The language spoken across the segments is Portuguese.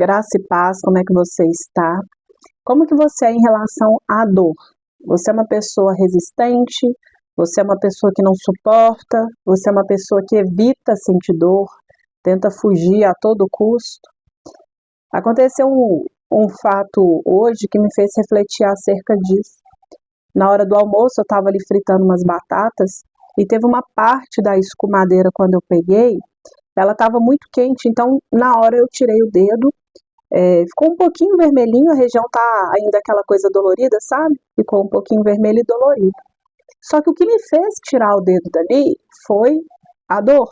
Graça e paz, como é que você está? Como que você é em relação à dor? Você é uma pessoa resistente? Você é uma pessoa que não suporta? Você é uma pessoa que evita sentir dor? Tenta fugir a todo custo? Aconteceu um fato hoje que me fez refletir acerca disso. Na hora do almoço eu estava ali fritando umas batatas e teve uma parte da escumadeira quando eu peguei, ela estava muito quente, então na hora eu tirei o dedo. Ficou um pouquinho vermelhinho, a região tá ainda aquela coisa dolorida, sabe? Ficou um pouquinho vermelho e dolorido. Só que o que me fez tirar o dedo dali foi a dor.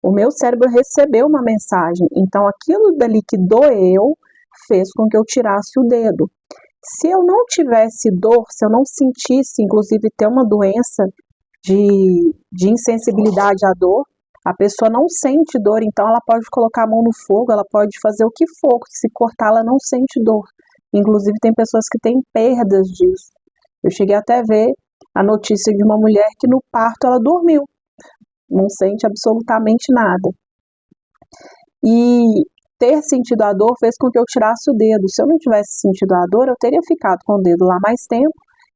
O meu cérebro recebeu uma mensagem, então aquilo dali que doeu fez com que eu tirasse o dedo. Se eu não tivesse dor, se eu não sentisse, inclusive, ter uma doença de insensibilidade à dor, a pessoa não sente dor, então ela pode colocar a mão no fogo, ela pode fazer o que for, se cortar ela não sente dor. Inclusive tem pessoas que têm perdas disso. Eu cheguei até a ver a notícia de uma mulher que no parto ela dormiu, não sente absolutamente nada. E ter sentido a dor fez com que eu tirasse o dedo. Se eu não tivesse sentido a dor, eu teria ficado com o dedo lá mais tempo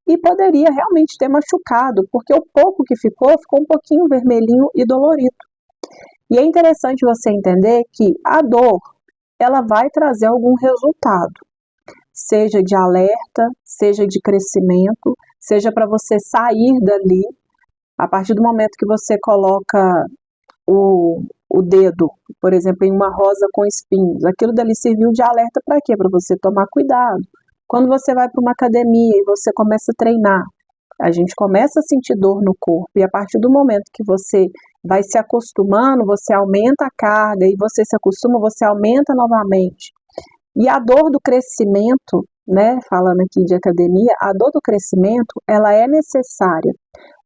e poderia realmente ter machucado, porque o pouco que ficou um pouquinho vermelhinho e dolorido. E é interessante você entender que a dor, ela vai trazer algum resultado, seja de alerta, seja de crescimento, seja para você sair dali. A partir do momento que você coloca o dedo, por exemplo, em uma rosa com espinhos, aquilo dali serviu de alerta para quê? Para você tomar cuidado. Quando você vai para uma academia e você começa a treinar, a gente começa a sentir dor no corpo, e a partir do momento que você vai se acostumando, você aumenta a carga, e você se acostuma, você aumenta novamente. E a dor do crescimento, né, falando aqui de academia, a dor do crescimento, ela é necessária.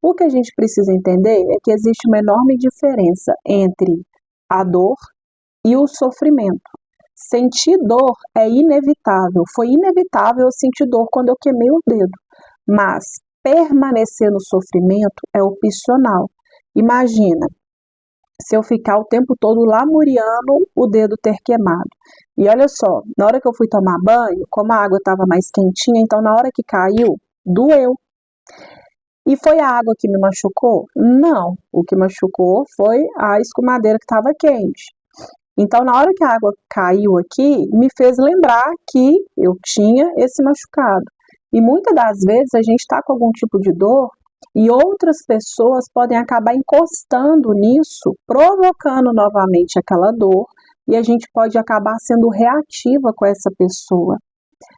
O que a gente precisa entender é que existe uma enorme diferença entre a dor e o sofrimento. Sentir dor é inevitável, foi inevitável eu sentir dor quando eu queimei o dedo, mas permanecer no sofrimento é opcional. Imagina, se eu ficar o tempo todo lamuriando o dedo ter queimado. E olha só, na hora que eu fui tomar banho, como a água estava mais quentinha, então na hora que caiu, doeu. E foi a água que me machucou? Não, o que machucou foi a escumadeira que estava quente. Então, na hora que a água caiu aqui, me fez lembrar que eu tinha esse machucado. E muitas das vezes a gente está com algum tipo de dor e outras pessoas podem acabar encostando nisso, provocando novamente aquela dor, e a gente pode acabar sendo reativa com essa pessoa.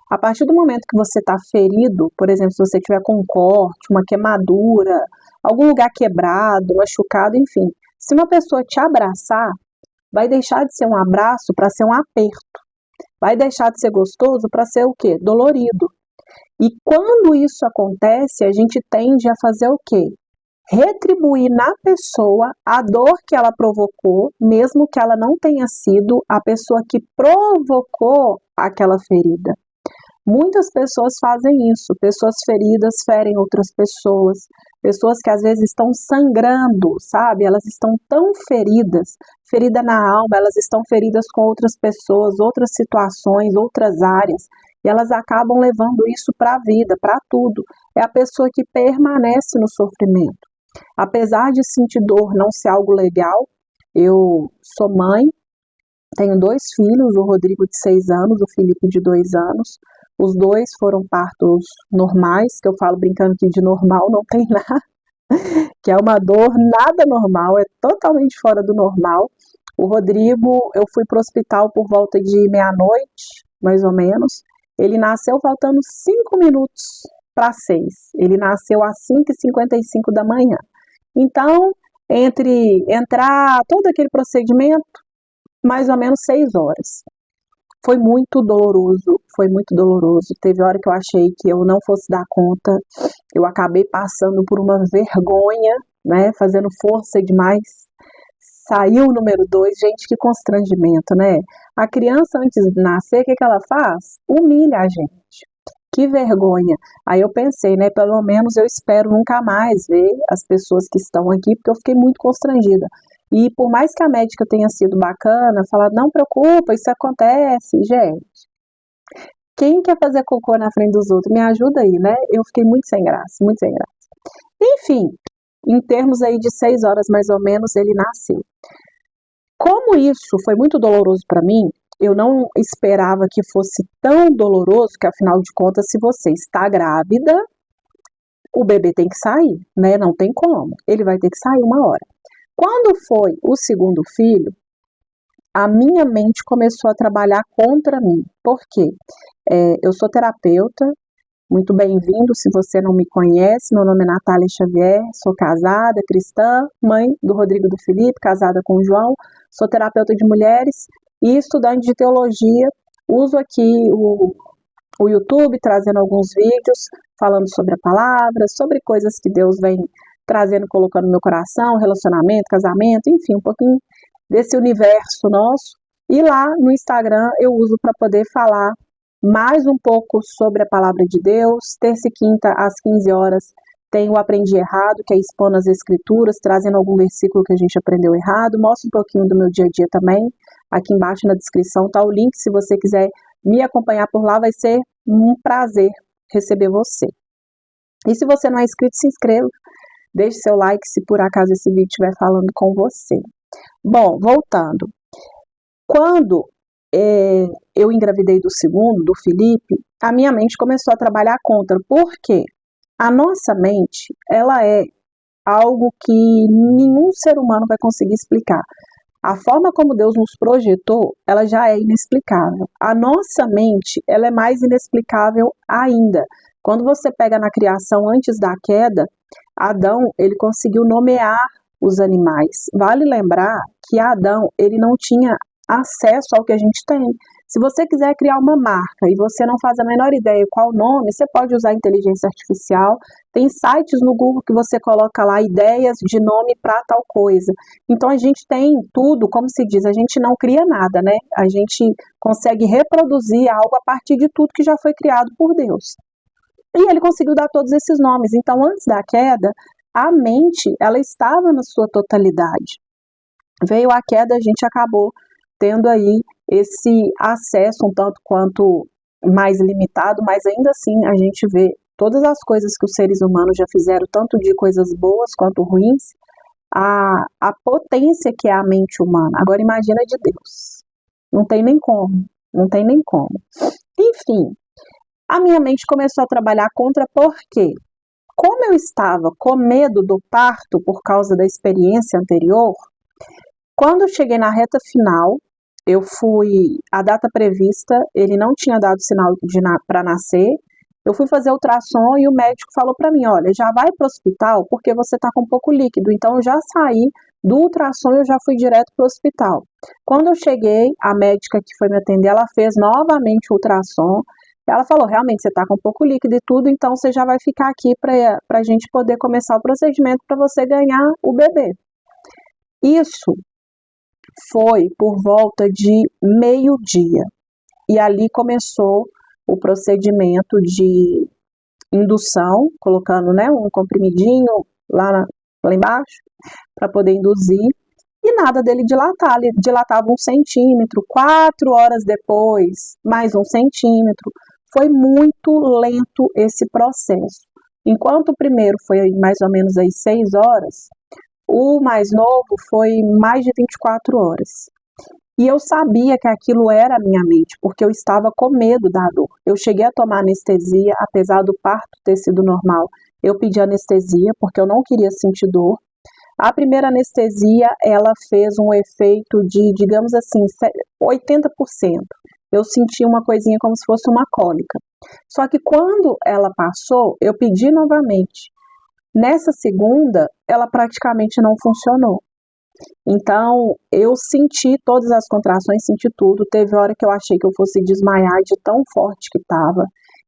A partir do momento que você está ferido, por exemplo, se você tiver com um corte, uma queimadura, algum lugar quebrado, machucado, enfim, se uma pessoa te abraçar, vai deixar de ser um abraço para ser um aperto. Vai deixar de ser gostoso para ser o quê? Dolorido. E quando isso acontece, a gente tende a fazer o quê? Retribuir na pessoa a dor que ela provocou, mesmo que ela não tenha sido a pessoa que provocou aquela ferida. Muitas pessoas fazem isso, pessoas feridas ferem outras pessoas que às vezes estão sangrando, sabe? Elas estão tão feridas, ferida na alma, elas estão feridas com outras pessoas, outras situações, outras áreas, e elas acabam levando isso para a vida, para tudo. É a pessoa que permanece no sofrimento. Apesar de sentir dor não ser algo legal, eu sou mãe, tenho 2 filhos, o Rodrigo de 6 anos, o Felipe de 2 anos. Os 2 foram partos normais, que eu falo brincando que de normal não tem nada, que é uma dor nada normal, é totalmente fora do normal. O Rodrigo, eu fui para o hospital por volta de meia-noite, mais ou menos. Ele nasceu faltando 5 minutos para 6. Ele nasceu às 5h55 da manhã. Então, entre entrar todo aquele procedimento, mais ou menos 6 horas. Foi muito doloroso, foi muito doloroso. Teve hora que eu achei que eu não fosse dar conta. Eu acabei passando por uma vergonha, né, fazendo força demais. Saiu o número 2, gente, que constrangimento, né? A criança, antes de nascer, o que ela faz? Humilha a gente. Que vergonha. Aí eu pensei, né, pelo menos eu espero nunca mais ver as pessoas que estão aqui, porque eu fiquei muito constrangida. E por mais que a médica tenha sido bacana, falar, não preocupa, isso acontece, gente. Quem quer fazer cocô na frente dos outros? Me ajuda aí, né? Eu fiquei muito sem graça, muito sem graça. Enfim, em termos aí de 6 horas mais ou menos, ele nasceu. Como isso foi muito doloroso para mim, eu não esperava que fosse tão doloroso, que afinal de contas, se você está grávida, o bebê tem que sair, né? Não tem como. Ele vai ter que sair uma hora. Quando foi o segundo filho, a minha mente começou a trabalhar contra mim. Por quê? Eu sou terapeuta, muito bem-vindo se você não me conhece. Meu nome é Natália Xavier, sou casada, cristã, mãe do Rodrigo e do Felipe, casada com o João, sou terapeuta de mulheres e estudante de teologia. Uso aqui o YouTube, trazendo alguns vídeos, falando sobre a palavra, sobre coisas que Deus vem trazendo, colocando no meu coração, relacionamento, casamento, enfim, um pouquinho desse universo nosso. E lá no Instagram eu uso para poder falar mais um pouco sobre a palavra de Deus. Terça e quinta às 15 horas tem o Aprendi Errado, que é expondo as escrituras, trazendo algum versículo que a gente aprendeu errado. Mostro um pouquinho do meu dia a dia também. Aqui embaixo na descrição está o link, se você quiser me acompanhar por lá, vai ser um prazer receber você. E se você não é inscrito, se inscreva, deixe seu like se por acaso esse vídeo estiver falando com você. Bom, voltando. Quando eu engravidei do segundo, do Felipe, a minha mente começou a trabalhar contra. Por quê? A nossa mente, ela é algo que nenhum ser humano vai conseguir explicar. A forma como Deus nos projetou, ela já é inexplicável. A nossa mente, ela é mais inexplicável ainda. Quando você pega na criação antes da queda, Adão, ele conseguiu nomear os animais. Vale lembrar que Adão, ele não tinha acesso ao que a gente tem. Se você quiser criar uma marca e você não faz a menor ideia qual nome, você pode usar a inteligência artificial. Tem sites no Google que você coloca lá ideias de nome para tal coisa. Então a gente tem tudo, como se diz, a gente não cria nada, né? A gente consegue reproduzir algo a partir de tudo que já foi criado por Deus. E ele conseguiu dar todos esses nomes. Então antes da queda, a mente, ela estava na sua totalidade. Veio a queda, a gente acabou tendo aí esse acesso um tanto quanto mais limitado, mas ainda assim a gente vê todas as coisas que os seres humanos já fizeram, tanto de coisas boas quanto ruins, a potência que é a mente humana. Agora imagina de Deus. Não tem nem como, não tem nem como. Enfim, a minha mente começou a trabalhar contra porque, como eu estava com medo do parto por causa da experiência anterior, quando eu cheguei na reta final, eu fui, a data prevista, ele não tinha dado sinal para nascer, eu fui fazer ultrassom e o médico falou para mim, olha, já vai para o hospital porque você está com pouco líquido. Então eu já saí do ultrassom e eu já fui direto para o hospital. Quando eu cheguei, a médica que foi me atender, ela fez novamente o ultrassom, ela falou, realmente você está com pouco líquido e tudo, então você já vai ficar aqui para a gente poder começar o procedimento para você ganhar o bebê. Isso foi por volta de meio-dia. E ali começou o procedimento de indução, colocando, né, um comprimidinho lá embaixo, para poder induzir. E nada dele dilatar, ele dilatava 1 centímetro, 4 horas depois, mais 1 centímetro. Foi muito lento esse processo. Enquanto o primeiro foi mais ou menos aí 6 horas, o mais novo foi mais de 24 horas. E eu sabia que aquilo era a minha mente, porque eu estava com medo da dor. Eu cheguei a tomar anestesia, apesar do parto ter sido normal. Eu pedi anestesia, porque eu não queria sentir dor. A primeira anestesia, ela fez um efeito de, digamos assim, 80%. Eu senti uma coisinha como se fosse uma cólica. Só que quando ela passou, eu pedi novamente. Nessa segunda, ela praticamente não funcionou. Então, eu senti todas as contrações, senti tudo. Teve hora que eu achei que eu fosse desmaiar de tão forte que estava.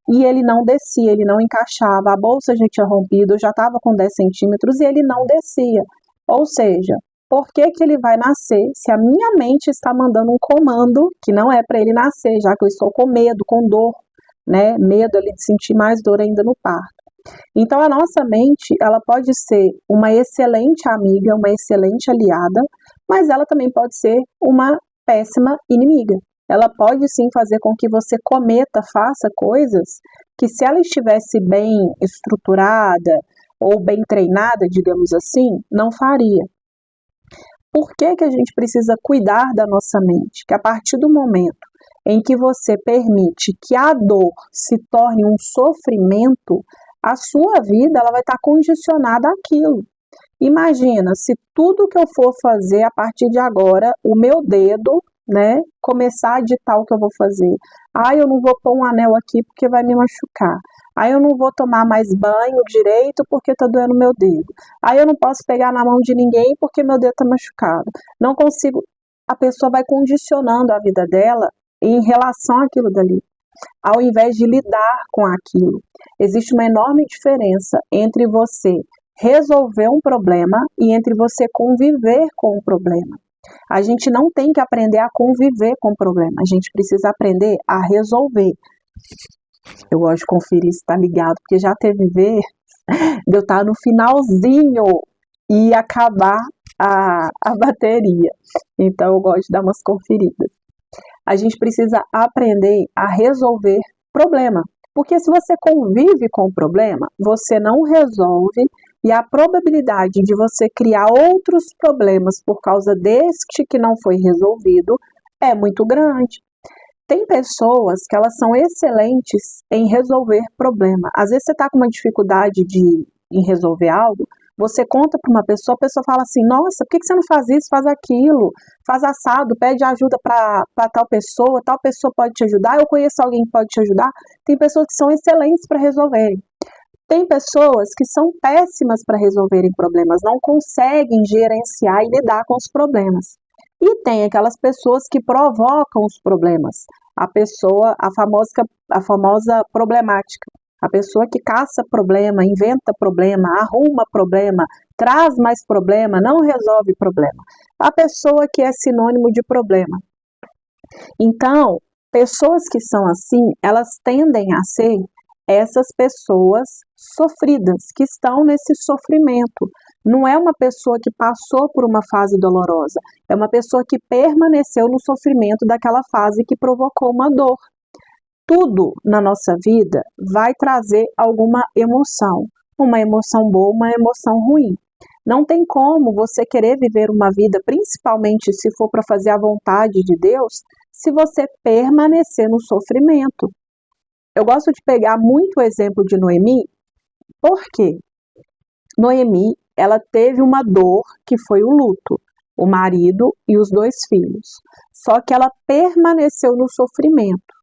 E ele não descia, ele não encaixava. A bolsa já tinha rompido, eu já estava com 10 centímetros e ele não descia. Ou seja, por que que ele vai nascer se a minha mente está mandando um comando que não é para ele nascer, já que eu estou com medo, com dor, né? Medo ali de sentir mais dor ainda no parto. Então a nossa mente, ela pode ser uma excelente amiga, uma excelente aliada, mas ela também pode ser uma péssima inimiga. Ela pode sim fazer com que você cometa, faça coisas que, se ela estivesse bem estruturada ou bem treinada, digamos assim, não faria. Por que que a gente precisa cuidar da nossa mente? Que a partir do momento em que você permite que a dor se torne um sofrimento, a sua vida ela vai estar condicionada àquilo. Imagina se tudo que eu for fazer a partir de agora, o meu dedo, né, começar a ditar o que eu vou fazer. Eu não vou pôr um anel aqui porque vai me machucar. Eu não vou tomar mais banho direito porque tá doendo meu dedo. Eu não posso pegar na mão de ninguém porque meu dedo tá machucado. Não consigo. A pessoa vai condicionando a vida dela em relação àquilo dali, ao invés de lidar com aquilo. Existe uma enorme diferença entre você resolver um problema e entre você conviver com o problema. A gente não tem que aprender a conviver com o problema, a gente precisa aprender a resolver. Eu gosto de conferir se está ligado, porque já teve vez de eu estar no finalzinho e acabar a bateria. Então eu gosto de dar umas conferidas. A gente precisa aprender a resolver problema. Porque se você convive com o problema, você não resolve e a probabilidade de você criar outros problemas por causa deste que não foi resolvido é muito grande. Tem pessoas que elas são excelentes em resolver problema. Às vezes você está com uma dificuldade em resolver algo, você conta para uma pessoa, a pessoa fala assim, nossa, por que você não faz isso, faz aquilo, faz assado, pede ajuda para tal pessoa pode te ajudar, eu conheço alguém que pode te ajudar. Tem pessoas que são excelentes para resolverem. Tem pessoas que são péssimas para resolverem problemas, não conseguem gerenciar e lidar com os problemas. E tem aquelas pessoas que provocam os problemas. A famosa problemática. A pessoa que caça problema, inventa problema, arruma problema, traz mais problema, não resolve problema. A pessoa que é sinônimo de problema. Então, pessoas que são assim, elas tendem a ser essas pessoas sofridas, que estão nesse sofrimento. Não é uma pessoa que passou por uma fase dolorosa, é uma pessoa que permaneceu no sofrimento daquela fase que provocou uma dor. Tudo na nossa vida vai trazer alguma emoção, uma emoção boa, uma emoção ruim. Não tem como você querer viver uma vida, principalmente se for para fazer a vontade de Deus, se você permanecer no sofrimento. Eu gosto de pegar muito o exemplo de Noemi, porque Noemi, ela teve uma dor que foi o luto, o marido e os 2 filhos. Só que ela permaneceu no sofrimento.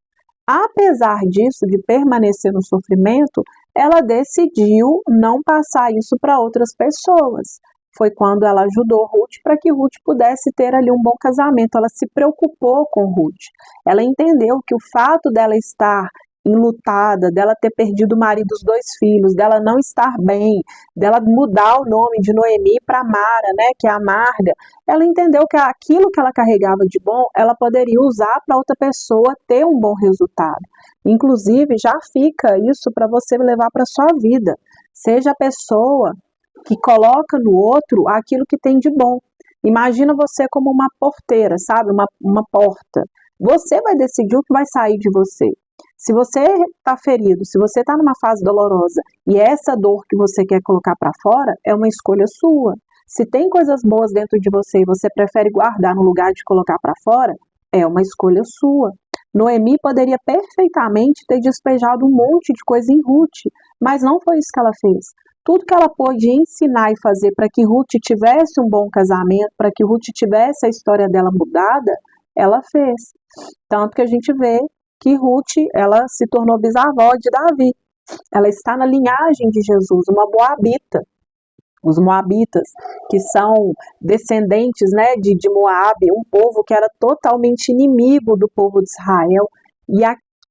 Apesar disso, de permanecer no sofrimento, ela decidiu não passar isso para outras pessoas. Foi quando ela ajudou Ruth para que Ruth pudesse ter ali um bom casamento. Ela se preocupou com Ruth. Ela entendeu que o fato dela estar enlutada, dela ter perdido o marido e os 2 filhos, dela não estar bem, dela mudar o nome de Noemi para Mara, né, que é amarga, ela entendeu que aquilo que ela carregava de bom, ela poderia usar para outra pessoa ter um bom resultado. Inclusive, já fica isso para você levar para sua vida. Seja a pessoa que coloca no outro aquilo que tem de bom. Imagina você como uma porteira, sabe? Uma porta. Você vai decidir o que vai sair de você. Se você está ferido, se você está numa fase dolorosa e essa dor que você quer colocar para fora é uma escolha sua. Se tem coisas boas dentro de você e você prefere guardar no lugar de colocar para fora, é uma escolha sua. Noemi poderia perfeitamente ter despejado um monte de coisa em Ruth, mas não foi isso que ela fez. Tudo que ela pôde ensinar e fazer para que Ruth tivesse um bom casamento, para que Ruth tivesse a história dela mudada, ela fez. Tanto que a gente vê que Ruth, ela se tornou bisavó de Davi. Ela está na linhagem de Jesus, uma moabita. Os moabitas, que são descendentes, né, de Moabe, um povo que era totalmente inimigo do povo de Israel. E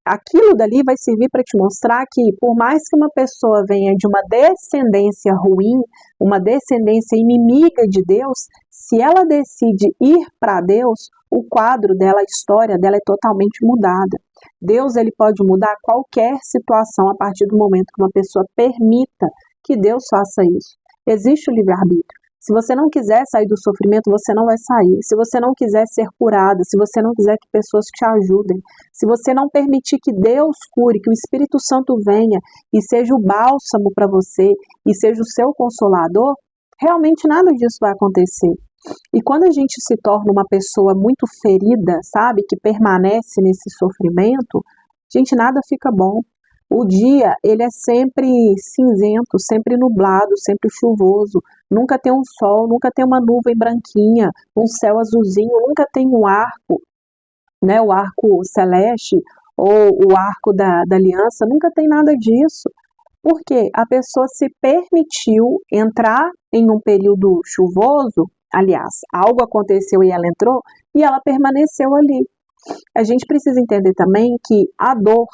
aquilo dali vai servir para te mostrar que, por mais que uma pessoa venha de uma descendência ruim, uma descendência inimiga de Deus, se ela decide ir para Deus, o quadro dela, a história dela é totalmente mudada. Deus, ele pode mudar qualquer situação a partir do momento que uma pessoa permita que Deus faça isso. Existe o livre-arbítrio. Se você não quiser sair do sofrimento, você não vai sair. Se você não quiser ser curada, se você não quiser que pessoas te ajudem, se você não permitir que Deus cure, que o Espírito Santo venha e seja o bálsamo para você e seja o seu consolador, realmente nada disso vai acontecer. E quando a gente se torna uma pessoa muito ferida, sabe, que permanece nesse sofrimento, gente, nada fica bom. O dia, ele é sempre cinzento, sempre nublado, sempre chuvoso, nunca tem um sol, nunca tem uma nuvem branquinha, um céu azulzinho, nunca tem um arco, né, o arco celeste ou o arco da aliança, nunca tem nada disso. Porque a pessoa se permitiu entrar em um período chuvoso, aliás, algo aconteceu e ela entrou, e ela permaneceu ali. A gente precisa entender também que a dor,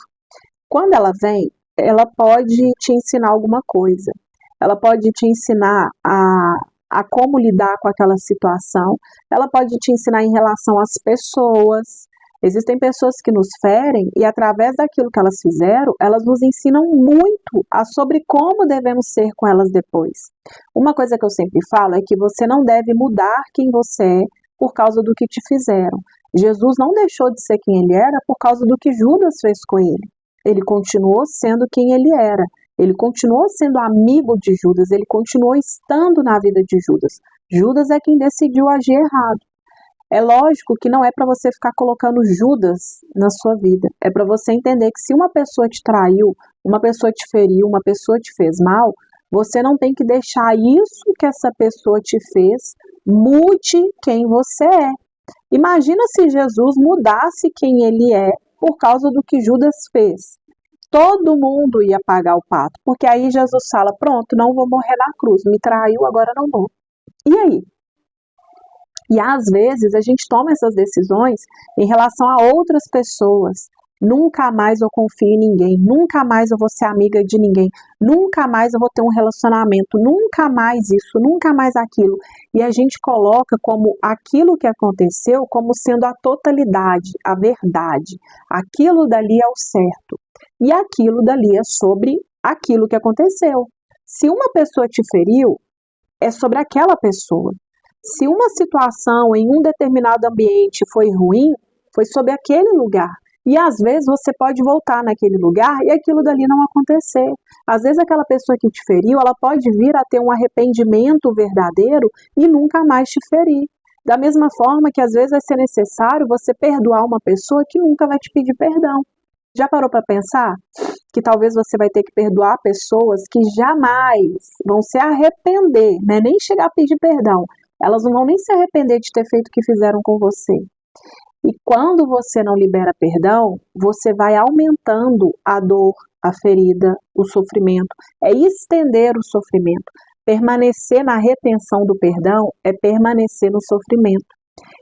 quando ela vem, ela pode te ensinar alguma coisa. Ela pode te ensinar a como lidar com aquela situação. Ela pode te ensinar em relação às pessoas. Existem pessoas que nos ferem e, através daquilo que elas fizeram, elas nos ensinam muito sobre como devemos ser com elas depois. Uma coisa que eu sempre falo é que você não deve mudar quem você é por causa do que te fizeram. Jesus não deixou de ser quem ele era por causa do que Judas fez com ele. Ele continuou sendo quem ele era. Ele continuou sendo amigo de Judas. Ele continuou estando na vida de Judas. Judas é quem decidiu agir errado. É lógico que não é para você ficar colocando Judas na sua vida. É para você entender que se uma pessoa te traiu, uma pessoa te feriu, uma pessoa te fez mal, você não tem que deixar isso que essa pessoa te fez mude quem você é. Imagina se Jesus mudasse quem ele é por causa do que Judas fez. Todo mundo ia pagar o pato, porque aí Jesus fala, pronto, não vou morrer na cruz, me traiu, agora não vou. E aí? E às vezes a gente toma essas decisões em relação a outras pessoas. Nunca mais eu confio em ninguém, nunca mais eu vou ser amiga de ninguém, nunca mais eu vou ter um relacionamento, nunca mais isso, nunca mais aquilo. E a gente coloca como aquilo que aconteceu como sendo a totalidade, a verdade. Aquilo dali é o certo. E aquilo dali é sobre aquilo que aconteceu. Se uma pessoa te feriu, é sobre aquela pessoa. Se uma situação em um determinado ambiente foi ruim, foi sobre aquele lugar. E às vezes você pode voltar naquele lugar e aquilo dali não acontecer. Às vezes aquela pessoa que te feriu, ela pode vir a ter um arrependimento verdadeiro e nunca mais te ferir. Da mesma forma que às vezes vai ser necessário você perdoar uma pessoa que nunca vai te pedir perdão. Já parou para pensar que talvez você vai ter que perdoar pessoas que jamais vão se arrepender, né? Nem chegar a pedir perdão. Elas não vão nem se arrepender de ter feito o que fizeram com você. E quando você não libera perdão, você vai aumentando a dor, a ferida, o sofrimento. É estender o sofrimento. Permanecer na retenção do perdão é permanecer no sofrimento.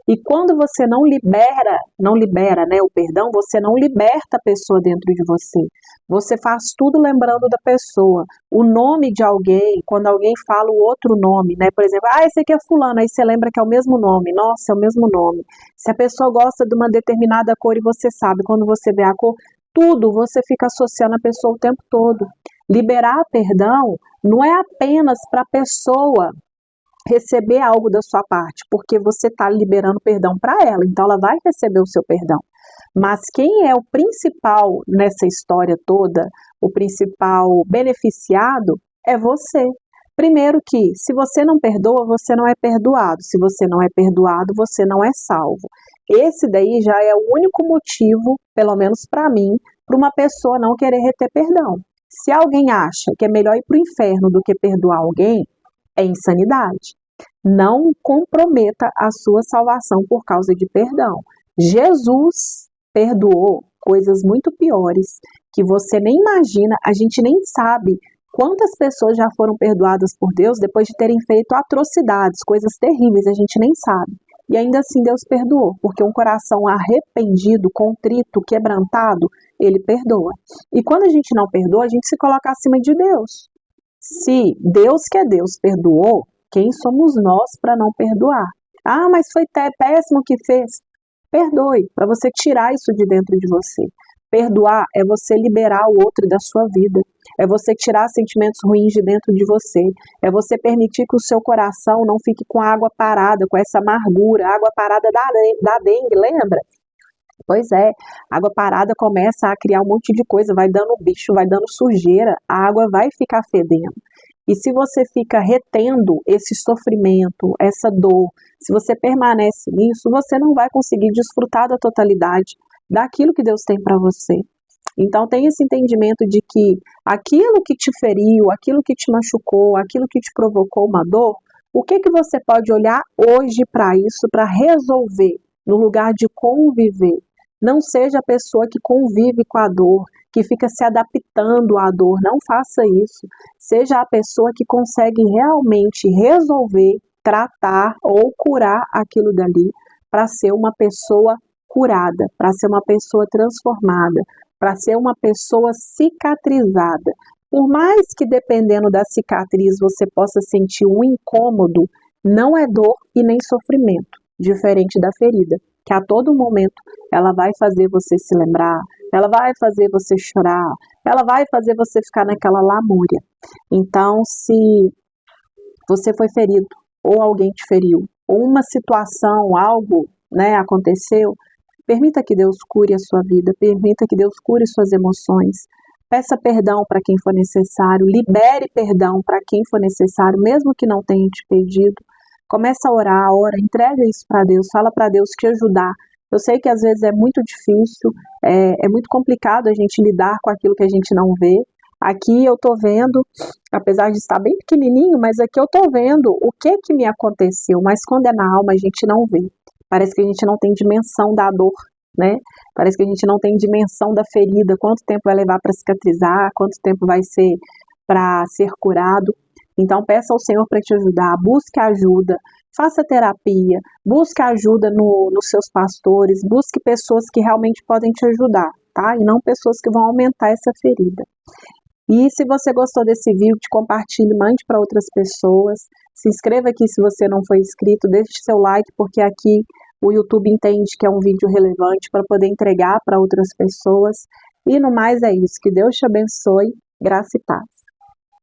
E quando você não libera, né, o perdão, você não liberta a pessoa dentro de você. Você faz tudo lembrando da pessoa. O nome de alguém, quando alguém fala o outro nome, né, por exemplo, esse aqui é fulano, aí você lembra que é o mesmo nome. Nossa, é o mesmo nome. Se a pessoa gosta de uma determinada cor e você sabe, quando você vê a cor, tudo você fica associando a pessoa o tempo todo. Liberar perdão não é apenas para a pessoa receber algo da sua parte, porque você está liberando perdão para ela, então ela vai receber o seu perdão. Mas quem é o principal nessa história toda, o principal beneficiado, é você. Primeiro que, se você não perdoa, você não é perdoado. Se você não é perdoado, você não é salvo. Esse daí já é o único motivo, pelo menos para mim, para uma pessoa não querer reter perdão. Se alguém acha que é melhor ir para o inferno do que perdoar alguém, é insanidade. Não comprometa a sua salvação por causa de perdão. Jesus perdoou coisas muito piores que você nem imagina, a gente nem sabe quantas pessoas já foram perdoadas por Deus depois de terem feito atrocidades, coisas terríveis, a gente nem sabe. E ainda assim Deus perdoou, porque um coração arrependido, contrito, quebrantado, ele perdoa. E quando a gente não perdoa, a gente se coloca acima de Deus. Se Deus, que é Deus, perdoou, quem somos nós para não perdoar? Ah, mas foi péssimo o que fez. Perdoe, para você tirar isso de dentro de você. Perdoar é você liberar o outro da sua vida. É você tirar sentimentos ruins de dentro de você. É você permitir que o seu coração não fique com água parada, com essa amargura. A água parada da dengue, lembra? Pois é, água parada começa a criar um monte de coisa, vai dando bicho, vai dando sujeira, a água vai ficar fedendo. E se você fica retendo esse sofrimento, essa dor, se você permanece nisso, você não vai conseguir desfrutar da totalidade daquilo que Deus tem para você. Então tem esse entendimento de que aquilo que te feriu, aquilo que te machucou, aquilo que te provocou uma dor, o que você pode olhar hoje para isso, para resolver, no lugar de conviver. Não seja a pessoa que convive com a dor, que fica se adaptando à dor, não faça isso. Seja a pessoa que consegue realmente resolver, tratar ou curar aquilo dali, para ser uma pessoa curada, para ser uma pessoa transformada, para ser uma pessoa cicatrizada. Por mais que dependendo da cicatriz você possa sentir um incômodo, não é dor e nem sofrimento, diferente da ferida, que a todo momento ela vai fazer você se lembrar, ela vai fazer você chorar, ela vai fazer você ficar naquela lamúria. Então, se você foi ferido, ou alguém te feriu, ou uma situação, algo, aconteceu, permita que Deus cure a sua vida, permita que Deus cure suas emoções, peça perdão para quem for necessário, libere perdão para quem for necessário, mesmo que não tenha te pedido. Começa a orar, ora, entrega isso para Deus, fala para Deus te ajudar. Eu sei que às vezes é muito difícil, é muito complicado a gente lidar com aquilo que a gente não vê. Aqui eu tô vendo, apesar de estar bem pequenininho, mas aqui eu tô vendo o que me aconteceu, mas quando é na alma a gente não vê. Parece que a gente não tem dimensão da dor, né? Parece que a gente não tem dimensão da ferida, quanto tempo vai levar para cicatrizar, quanto tempo vai ser para ser curado. Então peça ao Senhor para te ajudar, busque ajuda, faça terapia, busque ajuda nos seus pastores, busque pessoas que realmente podem te ajudar, tá? E não pessoas que vão aumentar essa ferida. E se você gostou desse vídeo, compartilhe, mande para outras pessoas. Se inscreva aqui se você não foi inscrito, deixe seu like, porque aqui o YouTube entende que é um vídeo relevante para poder entregar para outras pessoas. E no mais é isso, que Deus te abençoe, graça e paz.